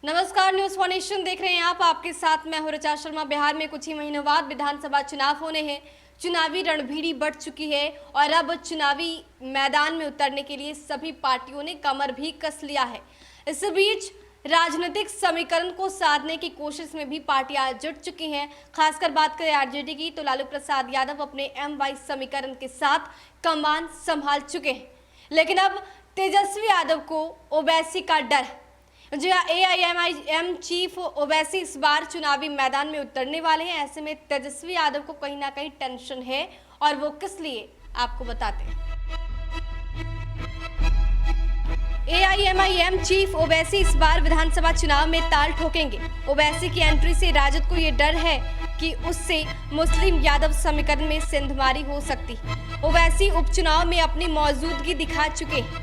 नमस्कार, news for देख रहे हैं आप। आपके साथ मैं हूं ऋचा शर्मा। बिहार में कुछ ही महीनों बाद विधानसभा चुनाव होने हैं। चुनावी रणभीड़ी बढ़ चुकी है और अब चुनावी मैदान में उतरने के लिए सभी पार्टियों ने कमर भी कस लिया है। इस बीच राजनीतिक समीकरण को साधने की कोशिश में भी पार्टियां जुट चुकी हैं। खासकर बात करें आरजेडी की तो लालू प्रसाद यादव अपने एम-वाई समीकरण के साथ कमान संभाल चुके हैं, लेकिन अब तेजस्वी यादव को ओवैसी का डर है। जी हाँ, एआईएमआईएम चीफ ओवैसी इस बार चुनावी मैदान में उतरने वाले हैं। ऐसे में तेजस्वी यादव को कहीं ना कहीं टेंशन है और वो किस लिए, आपको बताते हैं। एआईएमआईएम चीफ ओवैसी इस बार विधानसभा चुनाव में ताल ठोकेंगे। ओवैसी की एंट्री से राजद को ये डर है कि उससे मुस्लिम यादव समीकरण में सिंधमारी हो सकती है। ओवैसी उपचुनाव में अपनी मौजूदगी दिखा चुके हैं।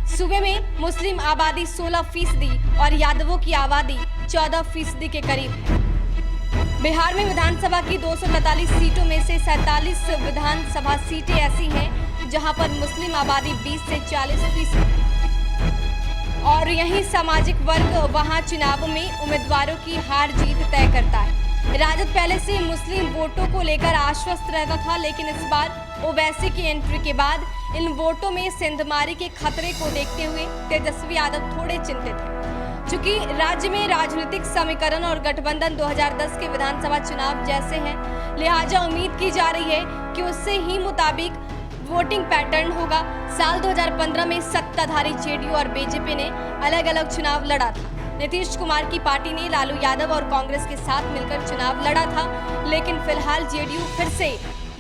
सूबे में मुस्लिम आबादी 16% और यादवों की आबादी 14% के करीब है। बिहार में विधानसभा की 243 सीटों में से 47 विधानसभा सीटें ऐसी हैं जहां पर मुस्लिम आबादी 20 से 40% है और यही सामाजिक वर्ग वहां चुनाव में उम्मीदवारों की हार जीत तय करता है। राजद पहले से मुस्लिम वोटों को लेकर आश्वस्त रहता था, लेकिन इस बार ओवैसी की एंट्री के बाद इन वोटों में सिंधमारी के खतरे को देखते हुए तेजस्वी यादव थोड़े चिंतित हैं। चूंकि राज्य में राजनीतिक समीकरण और गठबंधन 2010 के विधानसभा चुनाव जैसे हैं, लिहाजा उम्मीद की जा रही है कि उससे ही मुताबिक वोटिंग पैटर्न होगा। साल 2015 में सत्ताधारी जेडीयू और बीजेपी ने अलग अलग चुनाव लड़ा था। नीतीश कुमार की पार्टी ने लालू यादव और कांग्रेस के साथ मिलकर चुनाव लड़ा था, लेकिन फिलहाल जेडीयू फिर से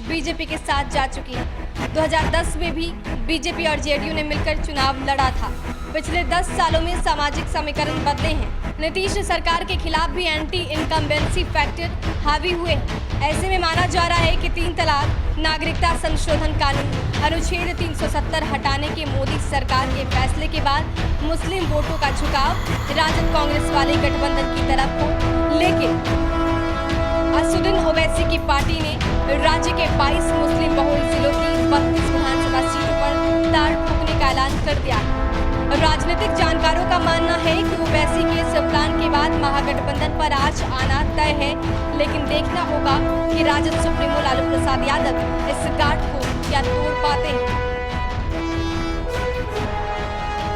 बीजेपी के साथ जा चुकी है। 2010 में भी बीजेपी और जेडीयू ने मिलकर चुनाव लड़ा था। पिछले 10 सालों में सामाजिक समीकरण बदले हैं। नीतीश सरकार के खिलाफ भी एंटी इनकम्बेंसी फैक्टर हावी हुए हैं। ऐसे में माना जा रहा है कि 3 तलाक, नागरिकता संशोधन कानून, अनुच्छेद 370 हटाने के मोदी सरकार के फैसले के बाद मुस्लिम वोटों का झुकाव राजद कांग्रेस वाले गठबंधन की तरफ को लेके असुद्दीन ओवैसी की पार्टी ने राज्य के 22 मुस्लिम बहुल जिलों की 32 विधानसभा सीटों पर ताल ठोकने का ऐलान कर दिया। राजनीतिक जानकारों का मानना है कि ओवैसी के इस प्लान के बाद महागठबंधन पर आज आना तय है, लेकिन देखना होगा कि राजद सुप्रीमो लालू प्रसाद यादव इस गांठ को क्या तोड़ पाते हैं।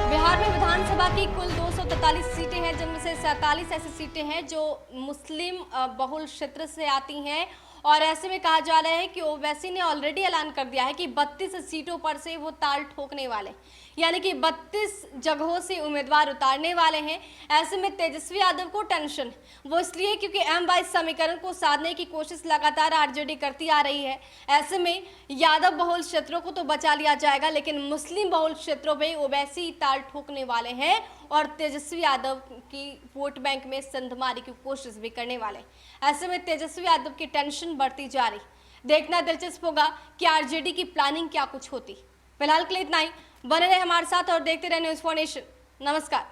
बिहार में विधानसभा की कुल 243 सीटें हैं, जिनमें से 47 ऐसी सीटें हैं जो मुस्लिम बहुल क्षेत्र से आती हैं और ऐसे में कहा जा रहा है कि ओवैसी ने ऑलरेडी ऐलान कर दिया है कि 32 सीटों पर से वो ताल ठोकने वाले, यानी कि 32 जगहों से उम्मीदवार उतारने वाले हैं। ऐसे में तेजस्वी यादव को टेंशन, वो इसलिए क्योंकि एम-वाई समीकरण को साधने की कोशिश लगातार आरजेडी करती आ रही है। ऐसे में यादव बहुल क्षेत्रों को तो बचा लिया जाएगा, लेकिन मुस्लिम बहुल क्षेत्रों में ओवैसी ताल ठोकने वाले हैं और तेजस्वी यादव की वोट बैंक में संधमारी की कोशिश भी करने वाले। ऐसे में तेजस्वी यादव की टेंशन बढ़ती जा रही। देखना दिलचस्प होगा कि आरजेडी की प्लानिंग क्या कुछ होती। फिलहाल के लिए इतना ही। बने रहे हमारे साथ और देखते रहे न्यूज फॉर नेशन। नमस्कार।